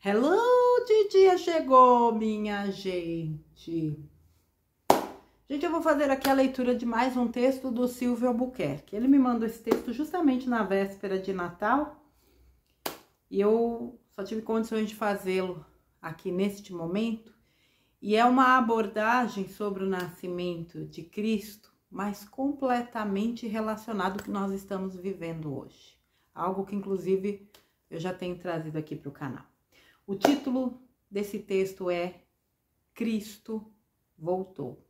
Hello, de dia chegou, minha gente. Gente, eu vou fazer aqui a leitura de mais um texto do Silvio Albuquerque. Ele me mandou esse texto justamente na véspera de Natal e eu só tive condições de fazê-lo aqui neste momento. E é uma abordagem sobre o nascimento de Cristo, mas completamente relacionado ao que nós estamos vivendo hoje. Algo que, inclusive, eu já tenho trazido aqui para o canal. O título desse texto é Cristo voltou.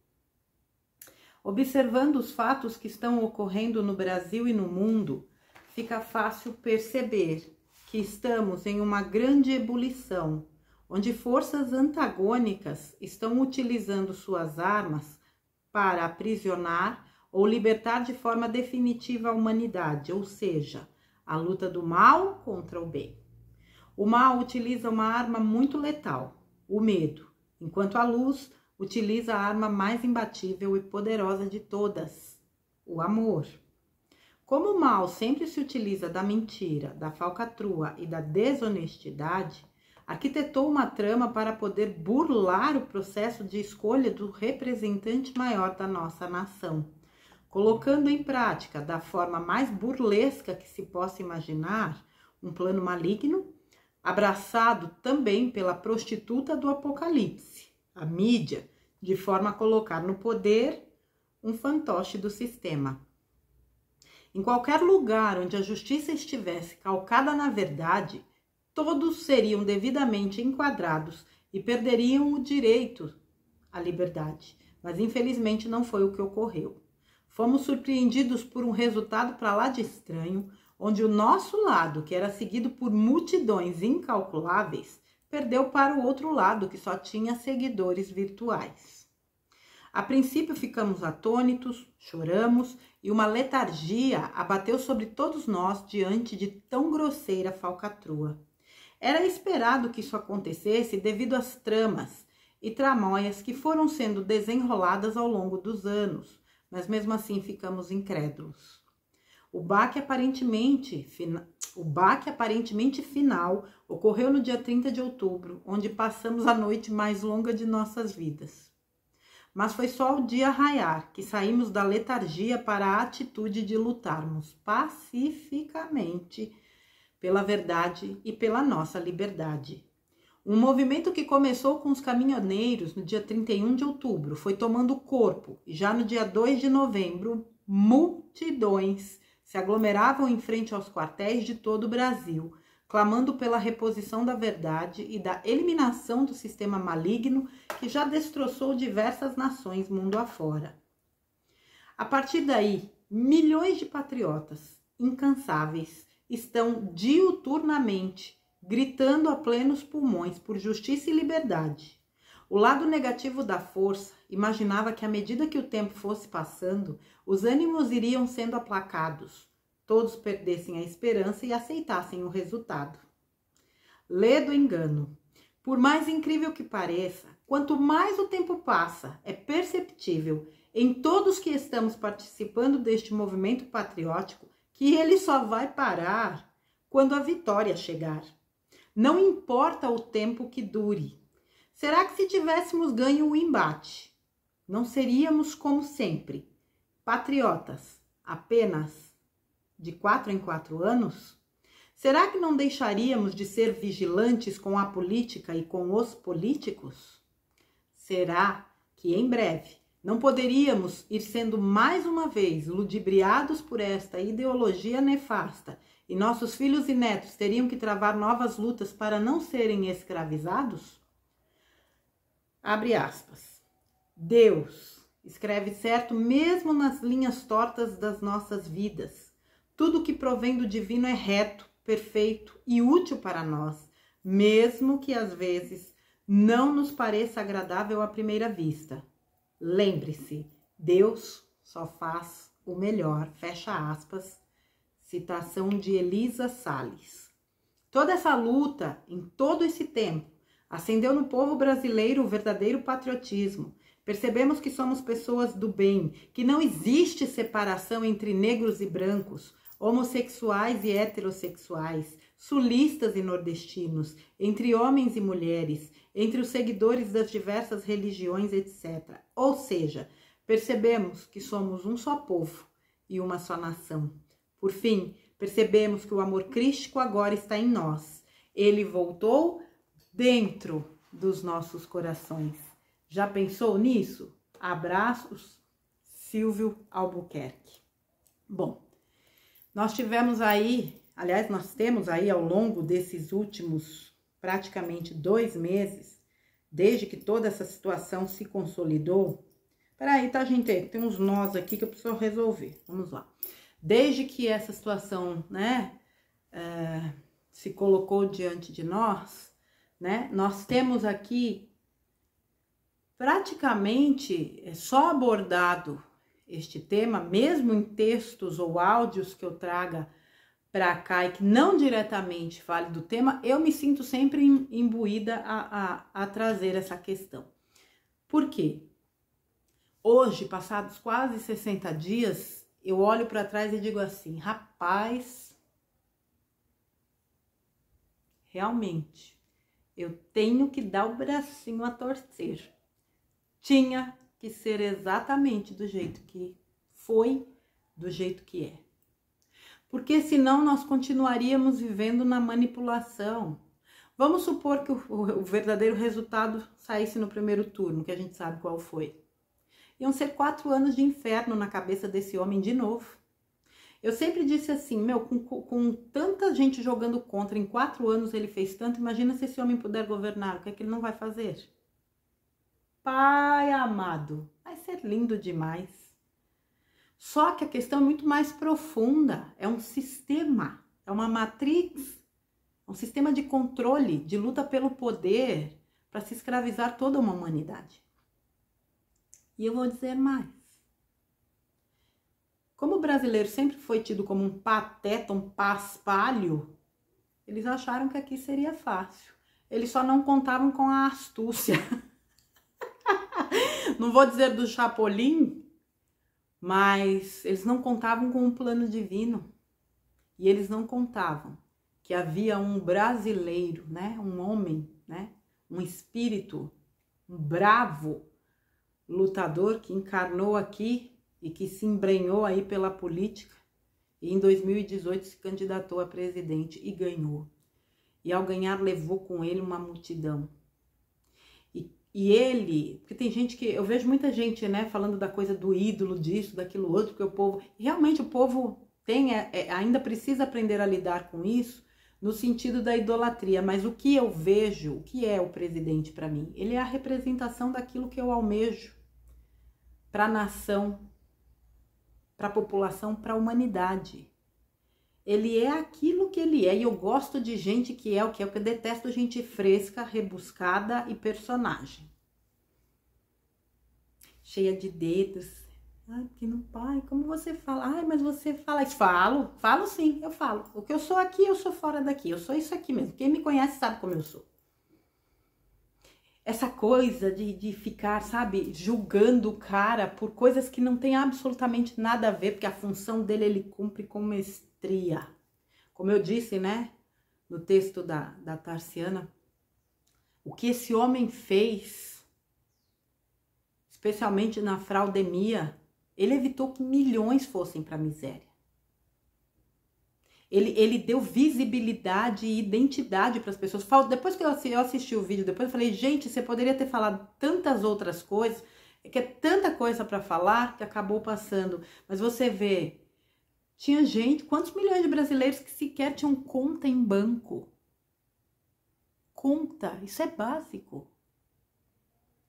Observando os fatos que estão ocorrendo no Brasil e no mundo, fica fácil perceber que estamos em uma grande ebulição, onde forças antagônicas estão utilizando suas armas para aprisionar ou libertar de forma definitiva a humanidade, ou seja, a luta do mal contra o bem. O mal utiliza uma arma muito letal, o medo, enquanto a luz utiliza a arma mais imbatível e poderosa de todas, o amor. Como o mal sempre se utiliza da mentira, da falcatrua e da desonestidade, arquitetou uma trama para poder burlar o processo de escolha do representante maior da nossa nação, colocando em prática, da forma mais burlesca que se possa imaginar, um plano maligno, abraçado também pela prostituta do apocalipse, a mídia, de forma a colocar no poder um fantoche do sistema. Em qualquer lugar onde a justiça estivesse calcada na verdade, todos seriam devidamente enquadrados e perderiam o direito à liberdade. Mas infelizmente não foi o que ocorreu. Fomos surpreendidos por um resultado para lá de estranho, onde o nosso lado, que era seguido por multidões incalculáveis, perdeu para o outro lado, que só tinha seguidores virtuais. A princípio ficamos atônitos, choramos e uma letargia abateu sobre todos nós diante de tão grosseira falcatrua. Era esperado que isso acontecesse devido às tramas e tramóias que foram sendo desenroladas ao longo dos anos, mas mesmo assim ficamos incrédulos. O baque aparentemente final ocorreu no dia 30 de outubro, onde passamos a noite mais longa de nossas vidas. Mas foi só o dia raiar que saímos da letargia para a atitude de lutarmos pacificamente pela verdade e pela nossa liberdade. Um movimento que começou com os caminhoneiros no dia 31 de outubro foi tomando corpo e já no dia 2 de novembro, multidões se aglomeravam em frente aos quartéis de todo o Brasil, clamando pela reposição da verdade e da eliminação do sistema maligno que já destroçou diversas nações mundo afora. A partir daí, milhões de patriotas incansáveis estão diuturnamente gritando a plenos pulmões por justiça e liberdade. O lado negativo da força imaginava que à medida que o tempo fosse passando, os ânimos iriam sendo aplacados, todos perdessem a esperança e aceitassem o resultado. Ledo engano. Por mais incrível que pareça, quanto mais o tempo passa, é perceptível em todos que estamos participando deste movimento patriótico que ele só vai parar quando a vitória chegar. Não importa o tempo que dure. Será que se tivéssemos ganho o embate, não seríamos como sempre, patriotas apenas de 4 em 4 anos? Será que não deixaríamos de ser vigilantes com a política e com os políticos? Será que em breve não poderíamos ir sendo mais uma vez ludibriados por esta ideologia nefasta e nossos filhos e netos teriam que travar novas lutas para não serem escravizados? Abre aspas. Deus escreve certo mesmo nas linhas tortas das nossas vidas. Tudo que provém do divino é reto, perfeito e útil para nós, mesmo que às vezes não nos pareça agradável à primeira vista. Lembre-se, Deus só faz o melhor, fecha aspas, citação de Elisa Salles. Toda essa luta, em todo esse tempo, acendeu no povo brasileiro o verdadeiro patriotismo. Percebemos que somos pessoas do bem, que não existe separação entre negros e brancos, homossexuais e heterossexuais, sulistas e nordestinos, entre homens e mulheres, entre os seguidores das diversas religiões, etc. Ou seja, percebemos que somos um só povo e uma só nação. Por fim, percebemos que o amor crístico agora está em nós. Ele voltou dentro dos nossos corações. Já pensou nisso? Abraços, Silvio Albuquerque. Bom, nós temos aí ao longo desses últimos praticamente 2 meses, desde que toda essa situação se consolidou. Peraí, tá, gente? Tem uns nós aqui que eu preciso resolver. Vamos lá. Desde que essa situação, né, se colocou diante de nós, né, nós temos aqui praticamente só abordado este tema, mesmo em textos ou áudios que eu traga para cá e que não diretamente fale do tema, eu me sinto sempre imbuída a trazer essa questão. Por quê? Hoje, passados quase 60 dias, eu olho para trás e digo assim, rapaz, realmente, eu tenho que dar o bracinho a torcer. Tinha que ser exatamente do jeito que foi, do jeito que é. Porque senão nós continuaríamos vivendo na manipulação. Vamos supor que o verdadeiro resultado saísse no primeiro turno, que a gente sabe qual foi. Iam ser 4 anos de inferno na cabeça desse homem de novo. Eu sempre disse assim, com tanta gente jogando contra, em 4 anos ele fez tanto, imagina se esse homem puder governar, o que é que ele não vai fazer? Pai amado, vai ser lindo demais. Só que a questão é muito mais profunda, é um sistema, é uma matrix, um sistema de controle, de luta pelo poder, para se escravizar toda uma humanidade. E eu vou dizer mais. Como o brasileiro sempre foi tido como um pateta, um paspalho, eles acharam que aqui seria fácil. Eles só não contavam com a astúcia. Não vou dizer do Chapolin, mas eles não contavam com um plano divino. E eles não contavam que havia um brasileiro, né? Um homem, né? Um espírito, um bravo lutador que encarnou aqui e que se embrenhou aí pela política e em 2018 se candidatou a presidente e ganhou. E ao ganhar levou com ele uma multidão. E ele, porque tem gente que, eu vejo muita gente, né, falando da coisa do ídolo, disso, daquilo outro, porque o povo, realmente o povo ainda precisa aprender a lidar com isso, no sentido da idolatria, mas o que eu vejo, o que é o presidente para mim? Ele é a representação daquilo que eu almejo para a nação, para a população, para a humanidade. Ele é aquilo que ele é, e eu gosto de gente que é o que é, porque eu detesto gente fresca, rebuscada e personagem. Cheia de dedos. Ai, porque não, pai, como você fala? Ai, mas você fala isso. Falo sim, eu falo. O que eu sou aqui, eu sou fora daqui. Eu sou isso aqui mesmo. Quem me conhece sabe como eu sou. Essa coisa de ficar, sabe, julgando o cara por coisas que não tem absolutamente nada a ver, porque a função dele ele cumpre com mestria. Como eu disse, né, no texto da Tarciana, o que esse homem fez, especialmente na fraudemia, ele evitou que milhões fossem para a miséria. Ele deu visibilidade e identidade para as pessoas. Depois que eu assisti o vídeo, depois eu falei, gente, você poderia ter falado tantas outras coisas, que é tanta coisa para falar que acabou passando. Mas você vê, tinha gente, quantos milhões de brasileiros que sequer tinham conta em banco? Conta, isso é básico.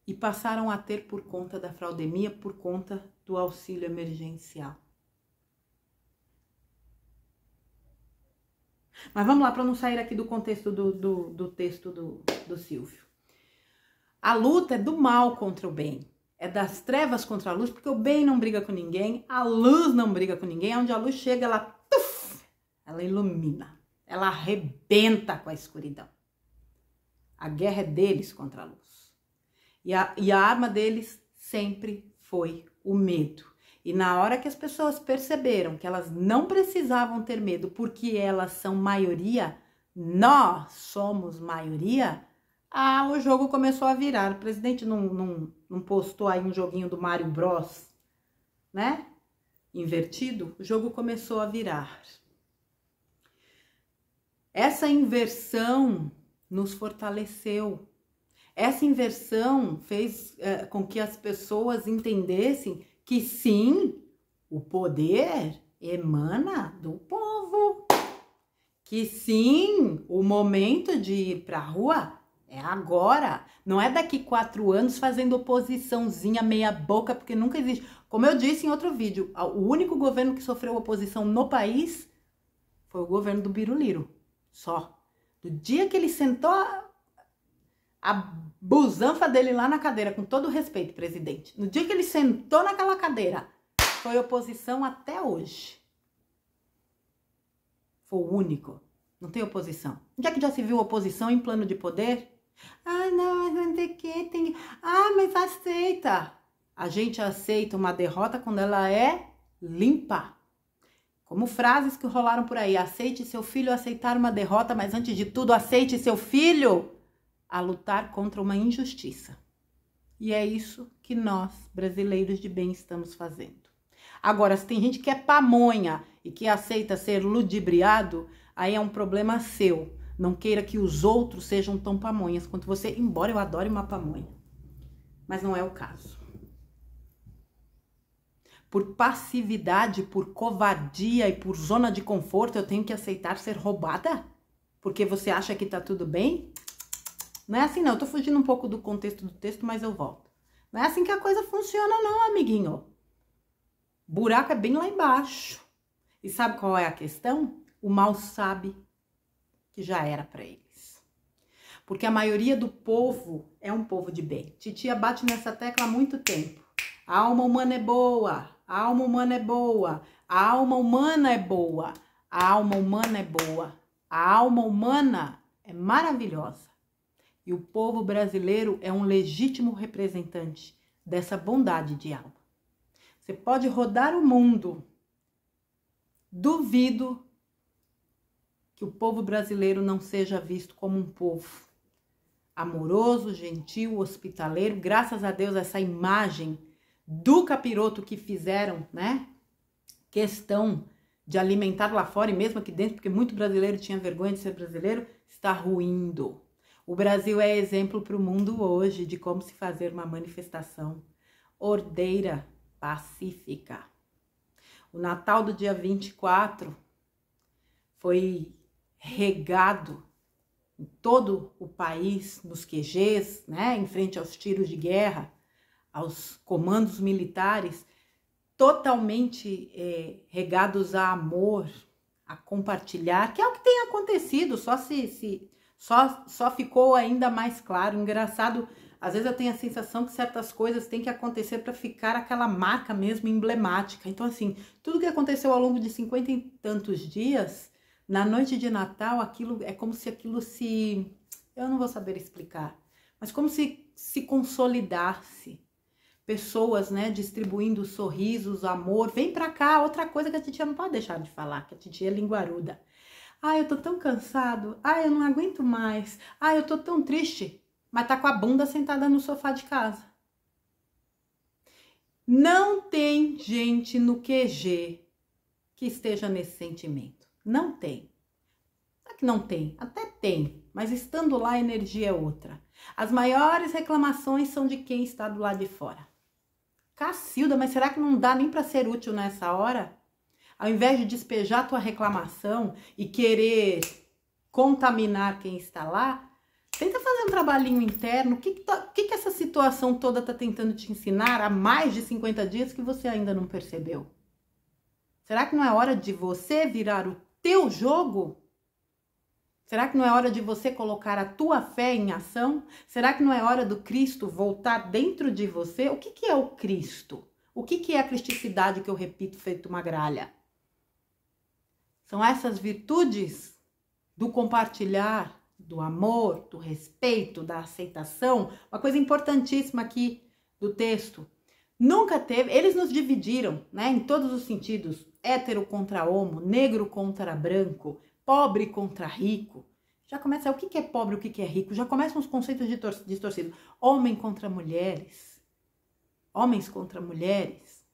E passaram a ter por conta da fraudemia, por conta do auxílio emergencial. Mas vamos lá, para não sair aqui do contexto do texto do Silvio. A luta é do mal contra o bem. É das trevas contra a luz, porque o bem não briga com ninguém, a luz não briga com ninguém. Onde a luz chega, ela ilumina. Ela arrebenta com a escuridão. A guerra é deles contra a luz. E a arma deles sempre foi o medo. E na hora que as pessoas perceberam que elas não precisavam ter medo porque elas são maioria, nós somos maioria, o jogo começou a virar. O presidente não postou aí um joguinho do Mario Bros, né? Invertido, o jogo começou a virar. Essa inversão nos fortaleceu. Essa inversão fez com que as pessoas entendessem que sim, o poder emana do povo. Que sim, o momento de ir para a rua é agora. Não é daqui 4 anos fazendo oposiçãozinha meia boca, porque nunca existe. Como eu disse em outro vídeo, o único governo que sofreu oposição no país foi o governo do Biruliro. Só. Do dia que ele sentou a busanfa dele lá na cadeira, com todo o respeito, presidente. No dia que ele sentou naquela cadeira, foi oposição até hoje. Foi o único. Não tem oposição. Onde é que já se viu oposição em plano de poder? Ai, não, não tem que, tem... mas aceita. A gente aceita uma derrota quando ela é limpa. Como frases que rolaram por aí. Aceite seu filho aceitar uma derrota, mas antes de tudo, aceite seu filho a lutar contra uma injustiça. E é isso que nós, brasileiros de bem, estamos fazendo. Agora, se tem gente que é pamonha e que aceita ser ludibriado, aí é um problema seu. Não queira que os outros sejam tão pamonhas quanto você, embora eu adore uma pamonha. Mas não é o caso. Por passividade, por covardia e por zona de conforto, eu tenho que aceitar ser roubada? Porque você acha que tá tudo bem? Não é assim não, eu tô fugindo um pouco do contexto do texto, mas eu volto. Não é assim que a coisa funciona não, amiguinho. O buraco é bem lá embaixo. E sabe qual é a questão? O mal sabe que já era para eles. Porque a maioria do povo é um povo de bem. Titia bate nessa tecla há muito tempo. A alma humana é boa, a alma humana é boa, a alma humana é boa, a alma humana é boa, a alma humana é maravilhosa. E o povo brasileiro é um legítimo representante dessa bondade de alma. Você pode rodar o mundo. Duvido que o povo brasileiro não seja visto como um povo amoroso, gentil, hospitaleiro. Graças a Deus, essa imagem do capiroto que fizeram, né? Questão de alimentar lá fora e mesmo aqui dentro, porque muito brasileiro tinha vergonha de ser brasileiro, está ruindo. O Brasil é exemplo para o mundo hoje de como se fazer uma manifestação ordeira, pacífica. O Natal do dia 24 foi regado em todo o país, nos QGs, né, em frente aos tiros de guerra, aos comandos militares, totalmente regados a amor, a compartilhar, que é o que tem acontecido, só ficou ainda mais claro. Engraçado, às vezes eu tenho a sensação que certas coisas têm que acontecer para ficar aquela marca mesmo emblemática. Então, assim, tudo que aconteceu ao longo de 50 e tantos dias, na noite de Natal, aquilo é como se aquilo se... Eu não vou saber explicar, mas como se consolidasse. Pessoas, né, distribuindo sorrisos, amor. Vem pra cá, outra coisa que a titia não pode deixar de falar, que a titia é linguaruda. Eu tô tão cansado. Eu não aguento mais. Eu tô tão triste. Mas tá com a bunda sentada no sofá de casa. Não tem gente no QG que esteja nesse sentimento. Não tem. Não é que não tem, até tem, mas estando lá a energia é outra. As maiores reclamações são de quem está do lado de fora. Cacilda, mas será que não dá nem para ser útil nessa hora? Ao invés de despejar tua reclamação e querer contaminar quem está lá, tenta fazer um trabalhinho interno. O que essa situação toda está tentando te ensinar há mais de 50 dias que você ainda não percebeu? Será que não é hora de você virar o teu jogo? Será que não é hora de você colocar a tua fé em ação? Será que não é hora do Cristo voltar dentro de você? O que é o Cristo? O que é a cristicidade que eu repito feito uma gralha? São essas virtudes do compartilhar, do amor, do respeito, da aceitação. Uma coisa importantíssima aqui do texto. Nunca teve, eles nos dividiram, né, em todos os sentidos. Hétero contra homo, negro contra branco, pobre contra rico. Já começa o que é pobre, o que é rico, já começam os conceitos distorcidos. Homem contra mulheres, homens contra mulheres.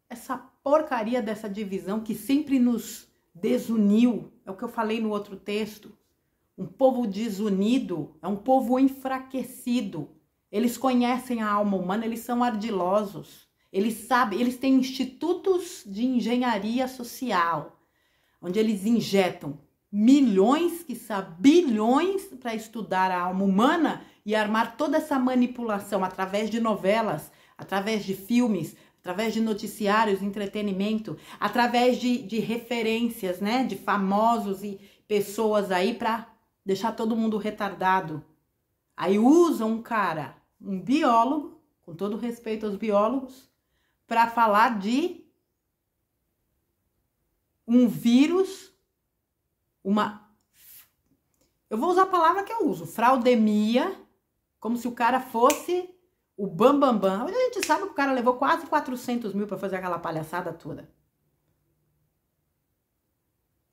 Essa porcaria dessa divisão que sempre nos desuniu, é o que eu falei no outro texto. Um povo desunido é um povo enfraquecido. Eles conhecem a alma humana, eles são ardilosos. Eles sabem, eles têm institutos de engenharia social, onde eles injetam milhões, quiçá bilhões, para estudar a alma humana e armar toda essa manipulação através de novelas, através de filmes, através de noticiários, entretenimento, através de referências, né, de famosos e pessoas aí para deixar todo mundo retardado. Aí usam um cara, um biólogo, com todo respeito aos biólogos, para falar de um vírus, eu vou usar a palavra que eu uso, fraudemia, como se o cara fosse o bambambam. A gente sabe que o cara levou quase 400 mil para fazer aquela palhaçada toda.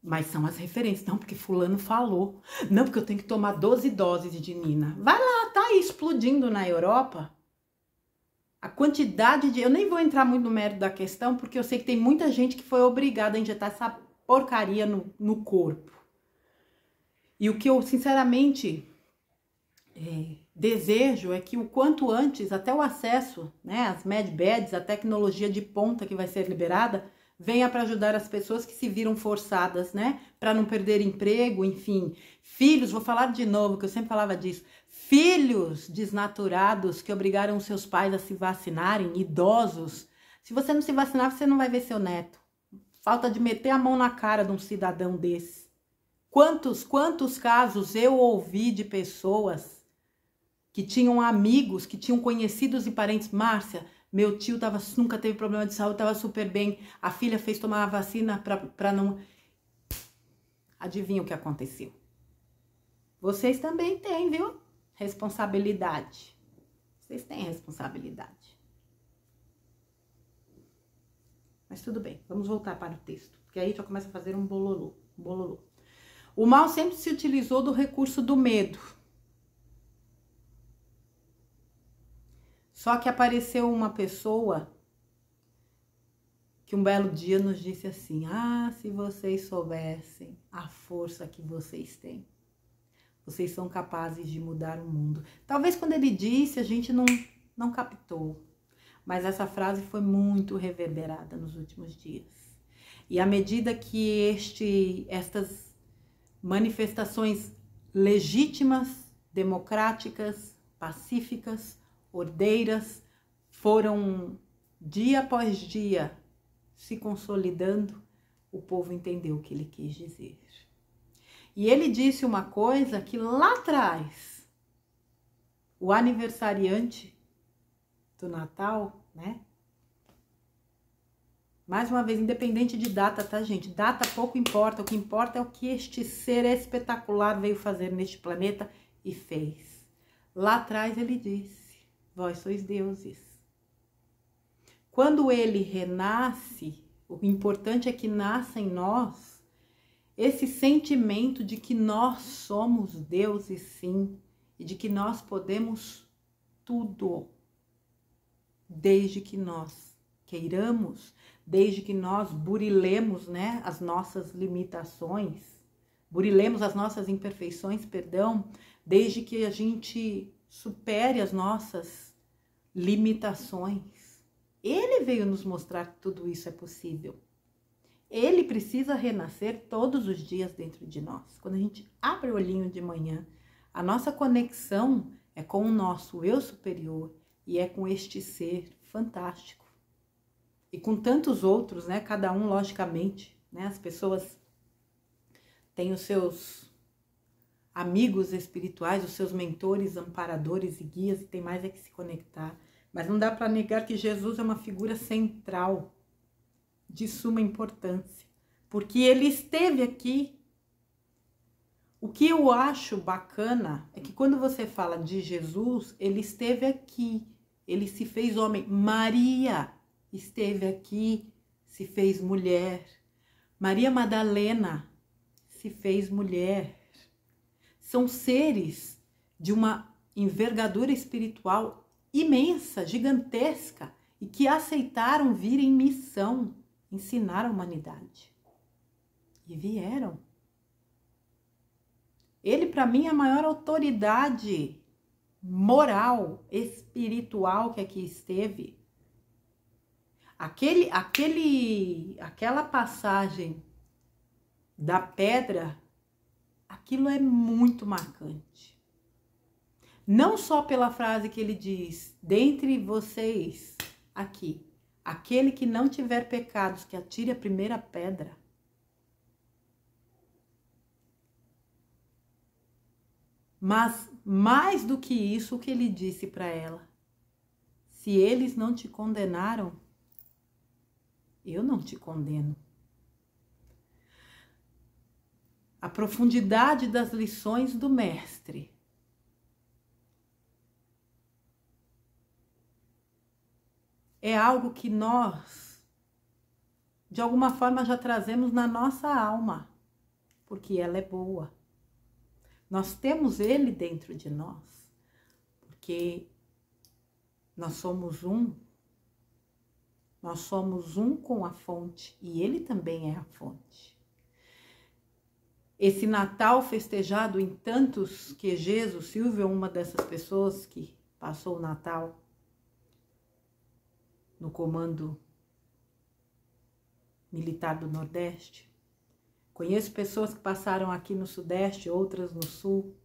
Mas são as referências. Não, porque fulano falou. Não, porque eu tenho que tomar 12 doses de Nina. Vai lá, tá aí explodindo na Europa. A quantidade de... Eu nem vou entrar muito no mérito da questão, porque eu sei que tem muita gente que foi obrigada a injetar essa porcaria no corpo. E o que eu, sinceramente, desejo é que o quanto antes, até o acesso, né, às medbeds, a tecnologia de ponta que vai ser liberada, venha para ajudar as pessoas que se viram forçadas, né, para não perder emprego, enfim. Filhos, vou falar de novo, que eu sempre falava disso, filhos desnaturados que obrigaram seus pais a se vacinarem, idosos. Se você não se vacinar, você não vai ver seu neto. Falta de meter a mão na cara de um cidadão desse. Quantos casos eu ouvi de pessoas que tinham amigos, que tinham conhecidos e parentes. Márcia, meu tio nunca teve problema de saúde, estava super bem. A filha fez tomar a vacina para não... Adivinha o que aconteceu? Vocês também têm, viu? Responsabilidade. Vocês têm responsabilidade. Mas tudo bem, vamos voltar para o texto, porque aí já começa a fazer um bololô. O mal sempre se utilizou do recurso do medo. Só que apareceu uma pessoa que um belo dia nos disse assim: ah, se vocês soubessem a força que vocês têm, vocês são capazes de mudar o mundo. Talvez quando ele disse a gente não captou, mas essa frase foi muito reverberada nos últimos dias. E à medida que estas manifestações legítimas, democráticas, pacíficas, ordeiras, foram dia após dia se consolidando, o povo entendeu o que ele quis dizer. E ele disse uma coisa que lá atrás, o aniversariante do Natal, né? Mais uma vez, independente de data, tá, gente? Data pouco importa, o que importa é o que este ser espetacular veio fazer neste planeta e fez. Lá atrás ele disse: vós sois deuses. Quando ele renasce, o importante é que nasça em nós esse sentimento de que nós somos deuses, sim, e de que nós podemos tudo, desde que nós queiramos, desde que nós burilemos, né, as nossas limitações, burilemos as nossas imperfeições, perdão, desde que a gente supere as nossas limitações. Ele veio nos mostrar que tudo isso é possível. Ele precisa renascer todos os dias dentro de nós. Quando a gente abre o olhinho de manhã, a nossa conexão é com o nosso eu superior e é com este ser fantástico. E com tantos outros, né? Cada um, logicamente, né? As pessoas têm os seus amigos espirituais, os seus mentores, amparadores e guias, e tem mais é que se conectar. Mas não dá para negar que Jesus é uma figura central, de suma importância, porque ele esteve aqui. O que eu acho bacana é que quando você fala de Jesus, ele esteve aqui, ele se fez homem. Maria esteve aqui, se fez mulher. Maria Madalena se fez mulher. São seres de uma envergadura espiritual imensa, gigantesca, e que aceitaram vir em missão, ensinar a humanidade. E vieram. Ele, para mim, é a maior autoridade moral, espiritual que aqui esteve. Aquela passagem da pedra, aquilo é muito marcante. Não só pela frase que ele diz, dentre vocês aqui, aquele que não tiver pecados, que atire a primeira pedra. Mas mais do que isso, o que ele disse para ela: se eles não te condenaram, eu não te condeno. A profundidade das lições do mestre. É algo que nós, de alguma forma, já trazemos na nossa alma, porque ela é boa. Nós temos ele dentro de nós, porque nós somos um com a fonte e ele também é a fonte. Esse Natal festejado em tantos QGs, o Silvio é uma dessas pessoas que passou o Natal no comando militar do Nordeste. Conheço pessoas que passaram aqui no Sudeste, outras no Sul,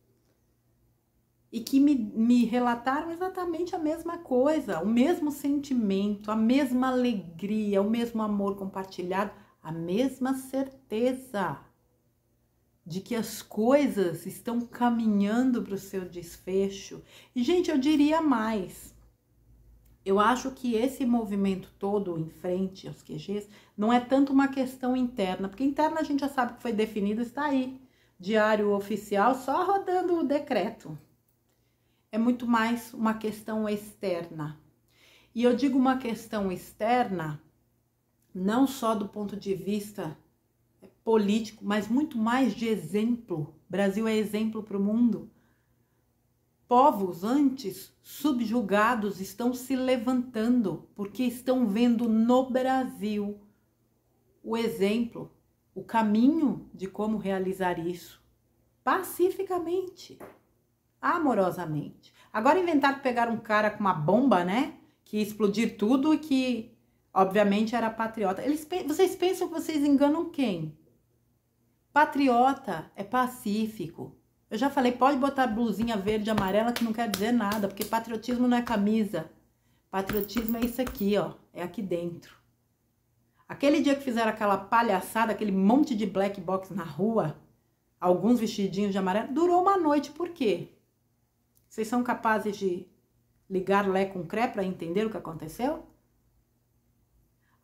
e que me relataram exatamente a mesma coisa, o mesmo sentimento, a mesma alegria, o mesmo amor compartilhado, a mesma certeza de que as coisas estão caminhando para o seu desfecho. E, gente, eu diria mais. Eu acho que esse movimento todo em frente aos QGs não é tanto uma questão interna, porque interna a gente já sabe que foi definido, está aí, diário oficial, só rodando o decreto. É muito mais uma questão externa. E eu digo uma questão externa, não só do ponto de vista político, mas muito mais de exemplo. O Brasil é exemplo para o mundo. Povos antes subjugados estão se levantando porque estão vendo no Brasil o exemplo, o caminho de como realizar isso pacificamente, amorosamente. Agora inventaram que pegaram um cara com uma bomba, né? Que ia explodir tudo e que, obviamente, era patriota. Vocês pensam que vocês enganam quem? Patriota é pacífico. Eu já falei, pode botar blusinha verde e amarela que não quer dizer nada, porque patriotismo não é camisa. Patriotismo é isso aqui, ó, é aqui dentro. Aquele dia que fizeram aquela palhaçada, aquele monte de black box na rua, alguns vestidinhos de amarelo, durou uma noite. Por quê? Vocês são capazes de ligar Lé com Cré para entender o que aconteceu?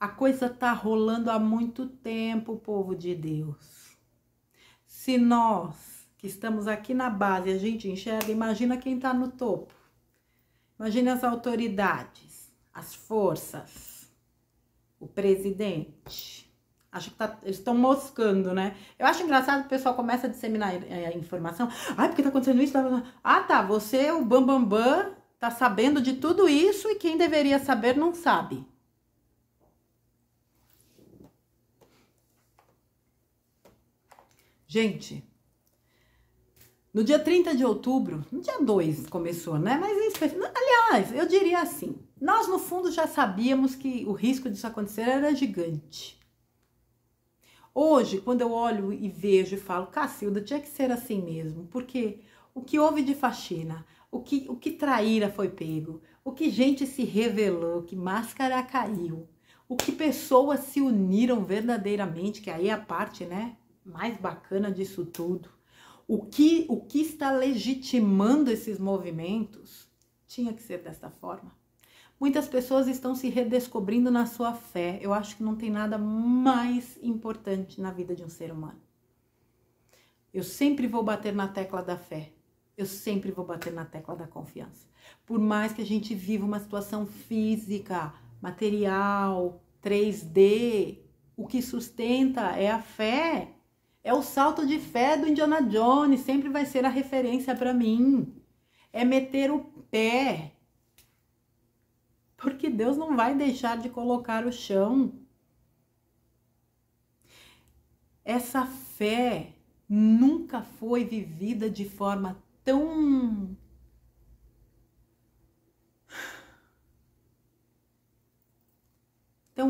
A coisa tá rolando há muito tempo, povo de Deus. Se nós que estamos aqui na base, a gente enxerga, imagina quem está no topo. Imagina as autoridades, as forças, o presidente. Acho que eles estão moscando, né? Eu acho engraçado que o pessoal começa a disseminar a informação. Ai, porque tá acontecendo isso? Ah, tá, você, o bambambam, tá sabendo de tudo isso e quem deveria saber não sabe. Gente, no dia 30 de outubro, no dia 2 começou, né? Mas aliás, eu diria assim, nós no fundo já sabíamos que o risco disso acontecer era gigante. Hoje, quando eu olho e vejo e falo, Cacilda, tinha que ser assim mesmo, porque o que houve de faxina, o que traíra foi pego, o que gente se revelou, que máscara caiu, o que pessoas se uniram verdadeiramente, que aí é a parte, né, mais bacana disso tudo. O que está legitimando esses movimentos tinha que ser desta forma. Muitas pessoas estão se redescobrindo na sua fé. Eu acho que não tem nada mais importante na vida de um ser humano. Eu sempre vou bater na tecla da fé. Eu sempre vou bater na tecla da confiança. Por mais que a gente viva uma situação física, material, 3D, o que sustenta é a fé. É o salto de fé do Indiana Jones, sempre vai ser a referência para mim. É meter o pé. Porque Deus não vai deixar de colocar o chão. Essa fé nunca foi vivida de forma tão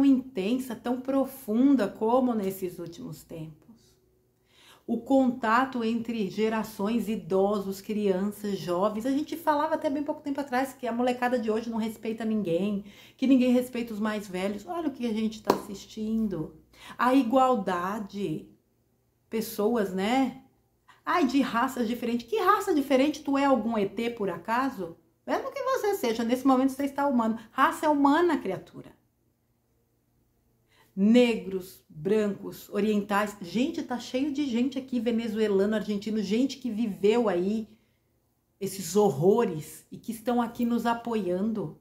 intensa, tão profunda como nesses últimos tempos. O contato entre gerações, idosos, crianças, jovens. A gente falava até bem pouco tempo atrás que a molecada de hoje não respeita ninguém, que ninguém respeita os mais velhos. Olha o que a gente está assistindo. A igualdade. Pessoas, né? Ai, de raças diferentes. Que raça diferente? Tu é algum ET por acaso? Mesmo que você seja, nesse momento você está humano. Raça é humana, criatura. Negros, brancos, orientais. Gente, tá cheio de gente aqui, venezuelano, argentino, gente que viveu aí esses horrores e que estão aqui nos apoiando.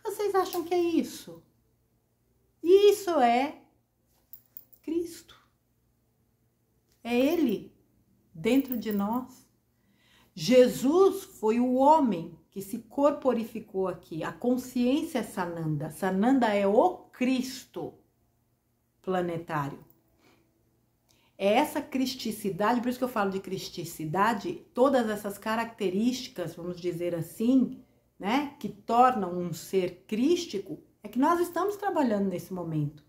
Vocês acham que é isso? Isso é Cristo. É Ele dentro de nós. Jesus foi o homem que se corporificou aqui. A consciência é Sananda. Sananda é o Cristo planetário. É essa cristicidade, por isso que eu falo de cristicidade, todas essas características, vamos dizer assim, né, que tornam um ser crístico, é que nós estamos trabalhando nesse momento.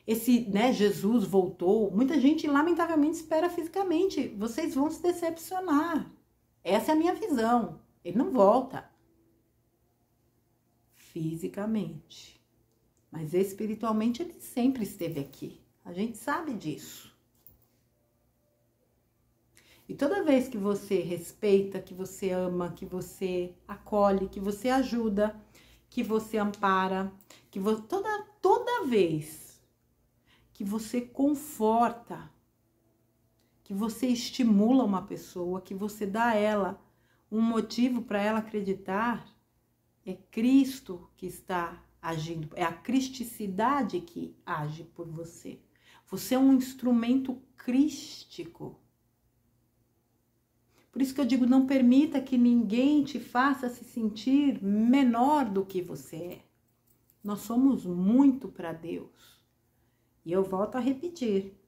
Esse, né, Jesus voltou, muita gente lamentavelmente espera fisicamente, vocês vão se decepcionar. Essa é a minha visão. Ele não volta fisicamente, mas espiritualmente ele sempre esteve aqui. A gente sabe disso. E toda vez que você respeita, que você ama, que você acolhe, que você ajuda, que você ampara, que toda vez que você conforta, que você estimula uma pessoa, que você dá a ela um motivo para ela acreditar, é Cristo que está agindo, é a cristicidade que age por você. Você é um instrumento crístico. Por isso que eu digo, não permita que ninguém te faça se sentir menor do que você é. Nós somos muito para Deus. E eu volto a repetir.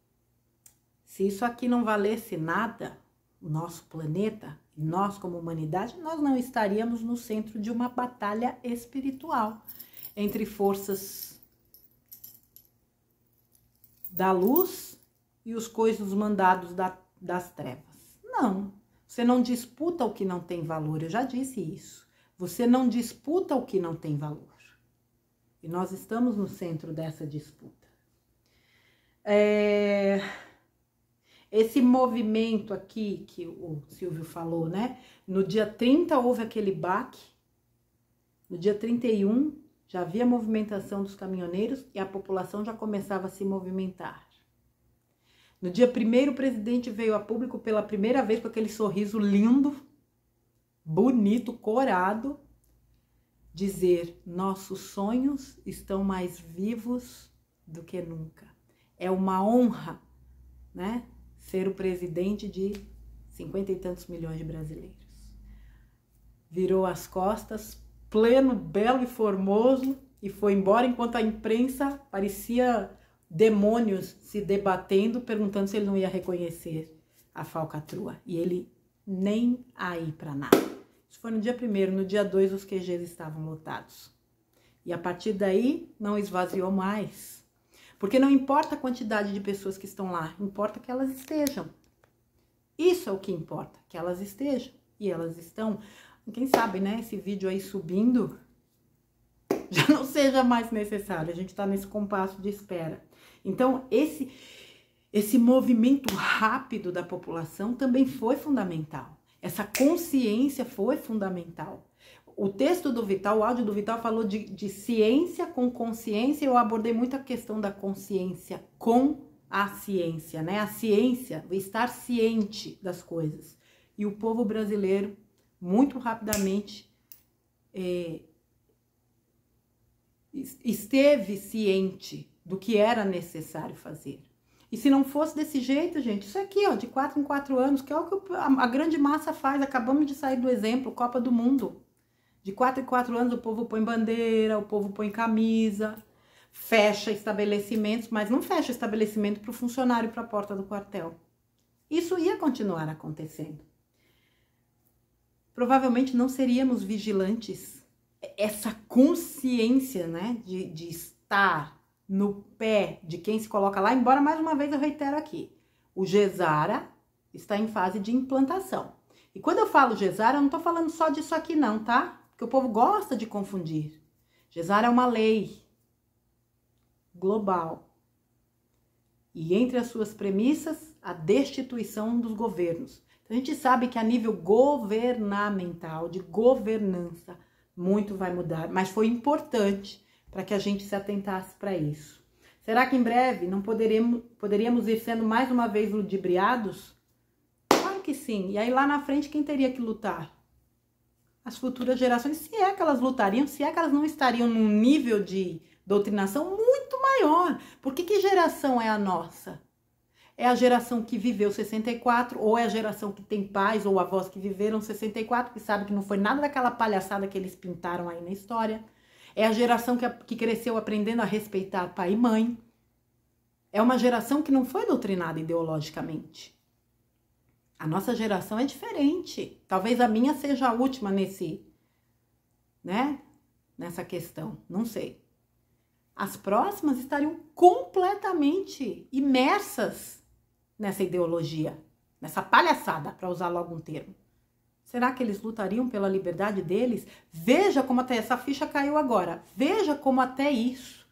Se isso aqui não valesse nada, o nosso planeta, nós como humanidade, nós não estaríamos no centro de uma batalha espiritual entre forças da luz e os coisas mandados das trevas. Não, você não disputa o que não tem valor, eu já disse isso. Você não disputa o que não tem valor. E nós estamos no centro dessa disputa. Esse movimento aqui que o Silvio falou, né? No dia 30 houve aquele baque, no dia 31 já havia movimentação dos caminhoneiros e a população já começava a se movimentar. No dia 1º o presidente veio a público pela primeira vez com aquele sorriso lindo, bonito, corado, dizer: nossos sonhos estão mais vivos do que nunca. É uma honra, né? Ser o presidente de 50 e tantos milhões de brasileiros. Virou as costas, pleno, belo e formoso, e foi embora enquanto a imprensa parecia demônios se debatendo, perguntando se ele não ia reconhecer a falcatrua. E ele nem aí para nada. Isso foi no dia 1º, no dia 2 os QGs estavam lotados. E a partir daí não esvaziou mais. Porque não importa a quantidade de pessoas que estão lá, importa que elas estejam. Isso é o que importa, que elas estejam. E elas estão. Quem sabe, né, esse vídeo aí subindo já não seja mais necessário. A gente está nesse compasso de espera. Então, esse movimento rápido da população também foi fundamental. Essa consciência foi fundamental. O texto do Vital, o áudio do Vital falou de ciência com consciência. Eu abordei muito a questão da consciência com a ciência, né? A ciência, estar ciente das coisas. E o povo brasileiro, muito rapidamente, esteve ciente do que era necessário fazer. E se não fosse desse jeito, gente, isso aqui, ó, de 4 em 4 anos, que é o que a grande massa faz, acabamos de sair do exemplo, Copa do Mundo. De 4 em 4 anos o povo põe bandeira, o povo põe camisa, fecha estabelecimentos, mas não fecha estabelecimento para o funcionário para a porta do quartel. Isso ia continuar acontecendo. Provavelmente não seríamos vigilantes. Essa consciência, né, de estar no pé de quem se coloca lá, embora mais uma vez eu reitero aqui, o GESARA está em fase de implantação. E quando eu falo GESARA, eu não estou falando só disso aqui não, tá? Porque o povo gosta de confundir. GESARA é uma lei global. E entre as suas premissas, a destituição dos governos. Então, a gente sabe que a nível governamental, de governança, muito vai mudar. Mas foi importante para que a gente se atentasse para isso. Será que em breve não poderíamos ir sendo mais uma vez ludibriados? Claro que sim. E aí lá na frente quem teria que lutar? As futuras gerações, se é que elas lutariam, se é que elas não estariam num nível de doutrinação muito maior. Porque que geração é a nossa? É a geração que viveu 64, ou é a geração que tem pais ou avós que viveram 64, que sabe que não foi nada daquela palhaçada que eles pintaram aí na história. É a geração que cresceu aprendendo a respeitar pai e mãe. É uma geração que não foi doutrinada ideologicamente. A nossa geração é diferente. Talvez a minha seja a última nessa questão, não sei. As próximas estariam completamente imersas nessa ideologia, nessa palhaçada, para usar logo um termo. Será que eles lutariam pela liberdade deles? Veja como até essa ficha caiu agora. Veja como até isso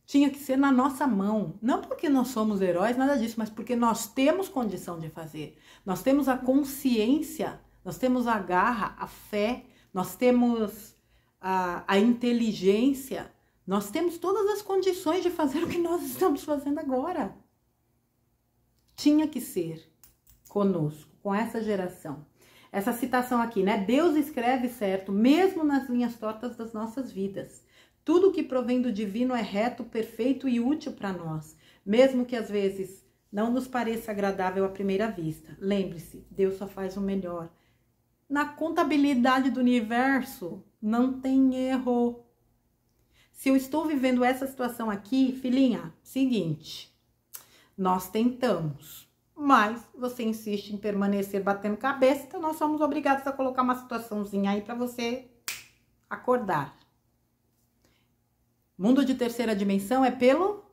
tinha que ser na nossa mão. Não porque nós somos heróis, nada disso, mas porque nós temos condição de fazer. Nós temos a consciência, nós temos a garra, a fé, nós temos a inteligência, nós temos todas as condições de fazer o que nós estamos fazendo agora. Tinha que ser conosco, com essa geração. Essa citação aqui, né? Deus escreve certo, mesmo nas linhas tortas das nossas vidas. Tudo que provém do divino é reto, perfeito e útil para nós, mesmo que às vezes não nos pareça agradável à primeira vista. Lembre-se, Deus só faz o melhor. Na contabilidade do universo, não tem erro. Se eu estou vivendo essa situação aqui, filhinha, seguinte, nós tentamos, mas você insiste em permanecer batendo cabeça, então nós somos obrigados a colocar uma situaçãozinha aí para você acordar. Mundo de terceira dimensão é pelo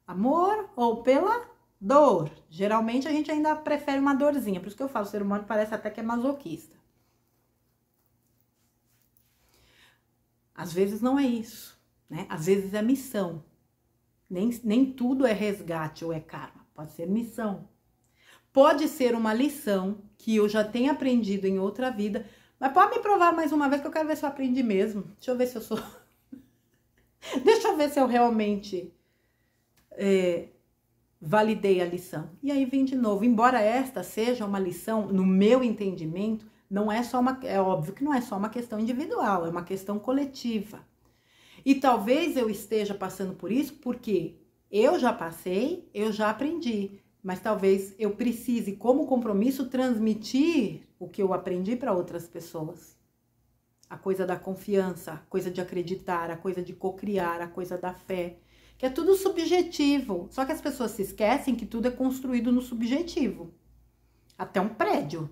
amor ou pela dor. Geralmente a gente ainda prefere uma dorzinha, por isso que eu falo, o ser humano parece até que é masoquista. Às vezes não é isso, né? Às vezes é missão. Nem tudo é resgate ou é karma, pode ser missão. Pode ser uma lição que eu já tenho aprendido em outra vida, mas pode me provar mais uma vez que eu quero ver se eu aprendi mesmo. Deixa eu ver se eu sou... Deixa eu ver se eu realmente validei a lição. E aí vem de novo. Embora esta seja uma lição, no meu entendimento, não é só uma... É óbvio que não é só uma questão individual, é uma questão coletiva. E talvez eu esteja passando por isso porque eu já passei, eu já aprendi. Mas talvez eu precise, como compromisso, transmitir o que eu aprendi para outras pessoas. A coisa da confiança, a coisa de acreditar, a coisa de cocriar, a coisa da fé. Que é tudo subjetivo. Só que as pessoas se esquecem que tudo é construído no subjetivo. Até um prédio.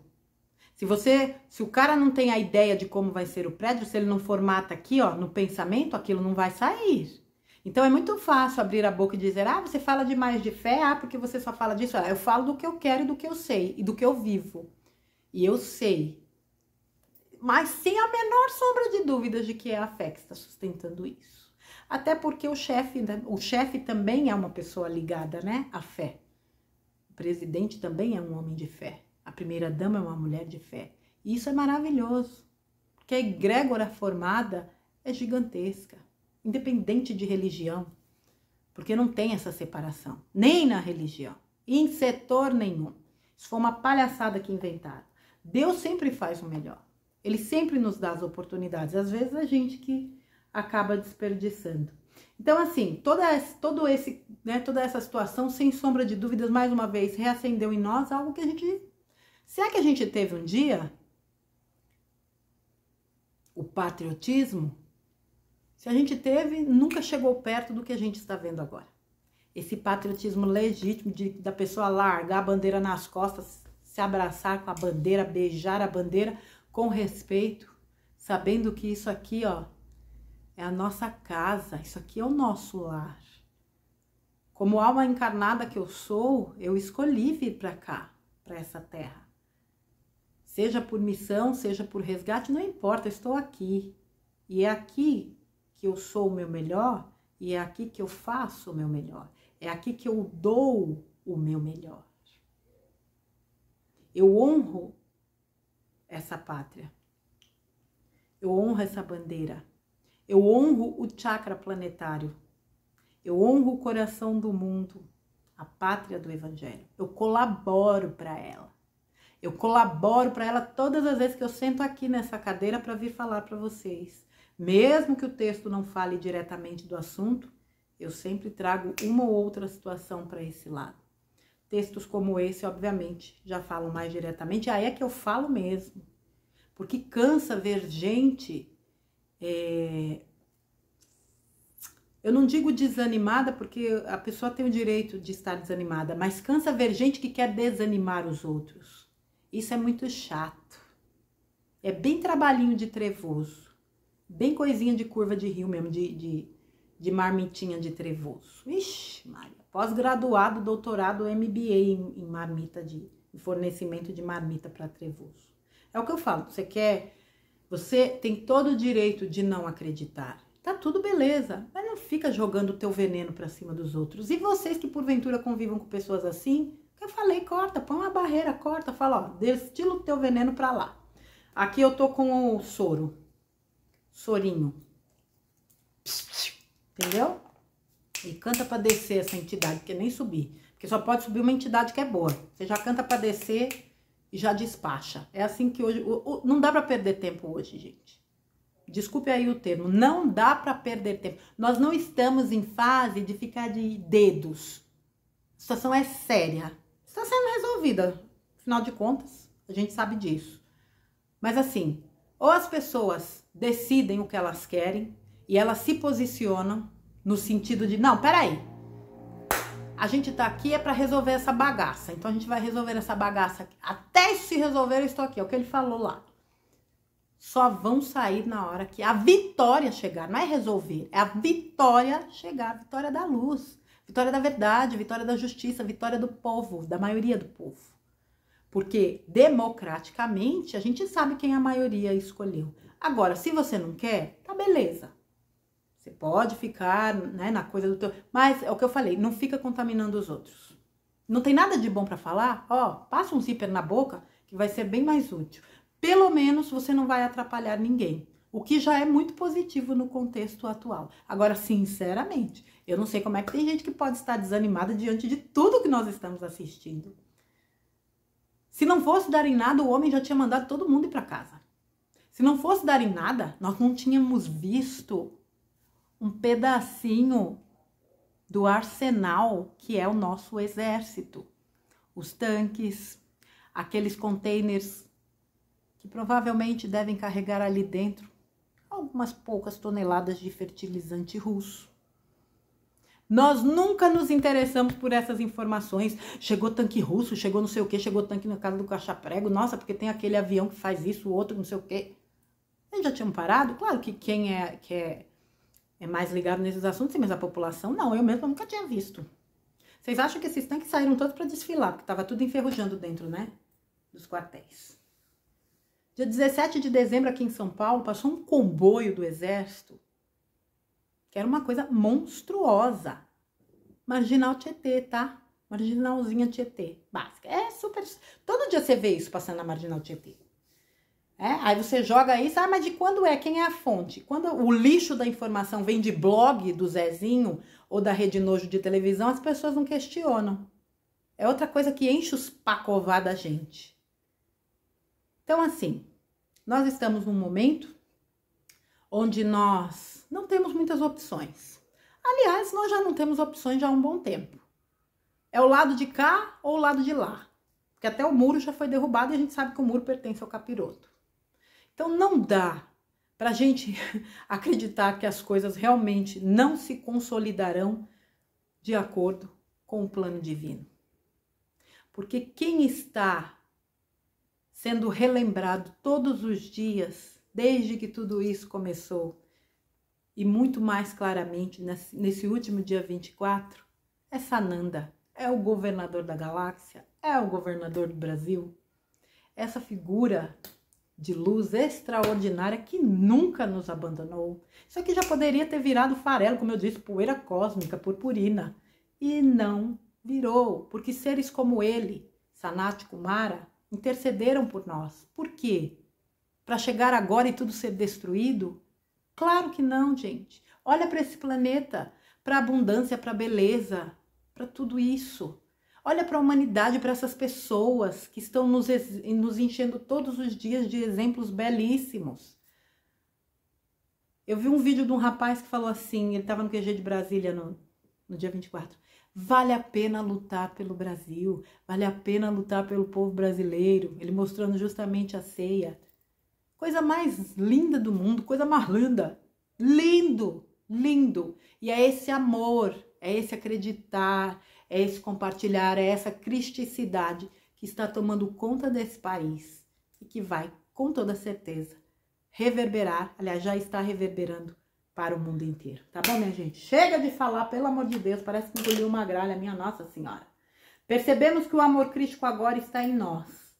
Se o cara não tem a ideia de como vai ser o prédio, se ele não formata aqui, ó, no pensamento, aquilo não vai sair. Então é muito fácil abrir a boca e dizer, você fala demais de fé, porque você só fala disso. Eu falo do que eu quero e do que eu sei, e do que eu vivo. E eu sei. Mas sem a menor sombra de dúvidas de que é a fé que está sustentando isso. Até porque o chefe também é uma pessoa ligada, né, à fé. O presidente também é um homem de fé. A primeira-dama é uma mulher de fé. E isso é maravilhoso. Porque a egrégora formada é gigantesca. Independente de religião. Porque não tem essa separação. Nem na religião. Em setor nenhum. Isso foi uma palhaçada que inventaram. Deus sempre faz o melhor. Ele sempre nos dá as oportunidades. Às vezes a gente que acaba desperdiçando. Então, assim, toda essa situação, sem sombra de dúvidas, mais uma vez, reacendeu em nós algo que a gente... Se é que a gente teve um dia o patriotismo, se a gente teve, nunca chegou perto do que a gente está vendo agora. Esse patriotismo legítimo da pessoa largar a bandeira nas costas, se abraçar com a bandeira, beijar a bandeira com respeito, sabendo que isso aqui, ó, é a nossa casa, isso aqui é o nosso lar. Como alma encarnada que eu sou, eu escolhi vir para cá, para essa terra. Seja por missão, seja por resgate, não importa, eu estou aqui. E é aqui que eu sou o meu melhor, e é aqui que eu faço o meu melhor. É aqui que eu dou o meu melhor. Eu honro essa pátria. Eu honro essa bandeira. Eu honro o chakra planetário. Eu honro o coração do mundo, a pátria do Evangelho. Eu colaboro para ela. Eu colaboro para ela todas as vezes que eu sento aqui nessa cadeira para vir falar para vocês. Mesmo que o texto não fale diretamente do assunto, eu sempre trago uma ou outra situação para esse lado. Textos como esse, obviamente, já falam mais diretamente. Aí é que eu falo mesmo. Porque cansa ver gente... Eu não digo desanimada, porque a pessoa tem o direito de estar desanimada, mas cansa ver gente que quer desanimar os outros. Isso é muito chato. É bem trabalhinho de trevoso. Bem coisinha de curva de rio mesmo, de marmitinha de trevoso. Ixi, Maria. Pós-graduado, doutorado, MBA em marmita, em fornecimento de marmita para trevoso. É o que eu falo. Você tem todo o direito de não acreditar. Tá tudo beleza, mas não fica jogando o teu veneno pra cima dos outros. E vocês que porventura convivam com pessoas assim, que eu falei, corta, põe uma barreira, corta, fala, ó, destila o teu veneno pra lá. Aqui eu tô com o sorinho. Entendeu? E canta pra descer essa entidade, porque nem subir. Porque só pode subir uma entidade que é boa. Você já canta pra descer e já despacha. É assim que hoje... Não dá pra perder tempo hoje, gente. Desculpe aí o termo, não dá para perder tempo. Nós não estamos em fase de ficar de dedos. A situação é séria. Está sendo resolvida, afinal de contas, a gente sabe disso. Mas assim, ou as pessoas decidem o que elas querem e elas se posicionam no sentido de, não, peraí, a gente tá aqui é para resolver essa bagaça, então a gente vai resolver essa bagaça aqui. Até se resolver eu estou aqui, é o que ele falou lá. Só vão sair na hora que a vitória chegar. Não é resolver, é a vitória chegar. A vitória da luz, vitória da verdade, vitória da justiça, vitória do povo, da maioria do povo. Porque democraticamente a gente sabe quem a maioria escolheu. Agora, se você não quer, tá beleza. Você pode ficar, né, na coisa do teu... Mas é o que eu falei, não fica contaminando os outros. Não tem nada de bom para falar? Ó, passa um zíper na boca que vai ser bem mais útil. Pelo menos você não vai atrapalhar ninguém, o que já é muito positivo no contexto atual. Agora, sinceramente, eu não sei como é que tem gente que pode estar desanimada diante de tudo que nós estamos assistindo. Se não fosse dar em nada, o homem já tinha mandado todo mundo ir para casa. Se não fosse dar em nada, nós não tínhamos visto um pedacinho do arsenal que é o nosso exército. Os tanques, aqueles containers que provavelmente devem carregar ali dentro algumas poucas toneladas de fertilizante russo. Nós nunca nos interessamos por essas informações. Chegou tanque russo, chegou não sei o que, chegou tanque na casa do Cachaprego. Nossa, porque tem aquele avião que faz isso, o outro não sei o que. Eles já tinham parado? Claro que quem é mais ligado nesses assuntos, sim, mas a população não. Eu mesma nunca tinha visto. Vocês acham que esses tanques saíram todos para desfilar, porque estava tudo enferrujando dentro, né? Dos quartéis. Dia 17 de dezembro, aqui em São Paulo, passou um comboio do Exército, que era uma coisa monstruosa. Marginal Tietê, tá? Marginalzinha Tietê, básica. É super... Todo dia você vê isso passando na Marginal Tietê. Aí você joga isso, mas de quando é? Quem é a fonte? Quando o lixo da informação vem de blog do Zezinho ou da Rede Nojo de televisão, as pessoas não questionam. É outra coisa que enche os pacová da gente. Então, assim, nós estamos num momento onde nós não temos muitas opções. Aliás, nós já não temos opções já há um bom tempo. É o lado de cá ou o lado de lá. Porque até o muro já foi derrubado e a gente sabe que o muro pertence ao capiroto. Então não dá para a gente acreditar que as coisas realmente não se consolidarão de acordo com o plano divino. Porque quem está sendo relembrado todos os dias, desde que tudo isso começou, e muito mais claramente nesse último dia 24, é Sananda, é o governador da galáxia, é o governador do Brasil, essa figura de luz extraordinária que nunca nos abandonou. Isso aqui já poderia ter virado farelo, como eu disse, poeira cósmica, purpurina, e não virou, porque seres como ele, Sanat Kumara, intercederam por nós. Por quê? Para chegar agora e tudo ser destruído? Claro que não, gente. Olha para esse planeta, para a abundância, para a beleza, para tudo isso. Olha para a humanidade, para essas pessoas que estão nos enchendo todos os dias de exemplos belíssimos. Eu vi um vídeo de um rapaz que falou assim, ele estava no QG de Brasília no dia 24. Vale a pena lutar pelo Brasil, vale a pena lutar pelo povo brasileiro. Ele mostrando justamente a ceia. Coisa mais linda do mundo, coisa mais linda. Lindo, lindo. E é esse amor, é esse acreditar, é esse compartilhar, é essa cristicidade que está tomando conta desse país e que vai, com toda certeza, reverberar, aliás, já está reverberando para o mundo inteiro. Tá bom, minha gente? Chega de falar, pelo amor de Deus, parece que engoliu uma gralha, minha Nossa Senhora. Percebemos que o amor crístico agora está em nós.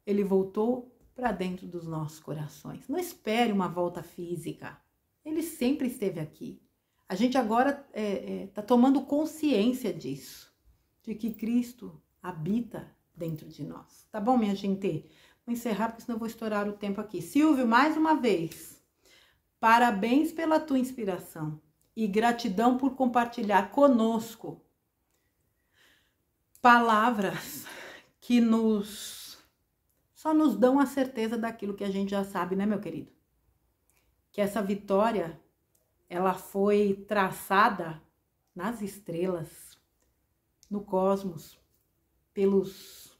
Ele voltou para dentro dos nossos corações. Não espere uma volta física. Ele sempre esteve aqui. A gente agora está tomando consciência disso, de que Cristo habita dentro de nós. Tá bom, minha gente? Vou encerrar, porque senão eu vou estourar o tempo aqui. Silvio, mais uma vez, parabéns pela tua inspiração e gratidão por compartilhar conosco palavras que só nos dão a certeza daquilo que a gente já sabe, né, meu querido? Que essa vitória, ela foi traçada nas estrelas, no cosmos, pelos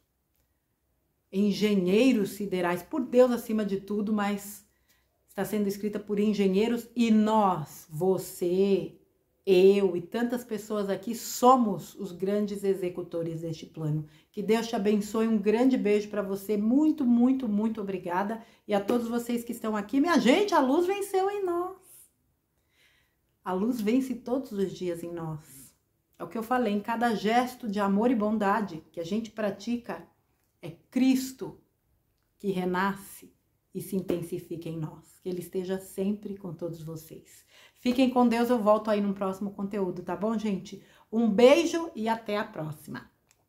engenheiros siderais, por Deus acima de tudo, mas está sendo escrita por engenheiros e nós, você, eu e tantas pessoas aqui somos os grandes executores deste plano. Que Deus te abençoe, um grande beijo para você, muito, muito, muito obrigada. E a todos vocês que estão aqui, minha gente, a luz venceu em nós. A luz vence todos os dias em nós. É o que eu falei, em cada gesto de amor e bondade que a gente pratica, é Cristo que renasce e se intensifica em nós. Que Ele esteja sempre com todos vocês. Fiquem com Deus, eu volto aí num próximo conteúdo, tá bom, gente? Um beijo e até a próxima.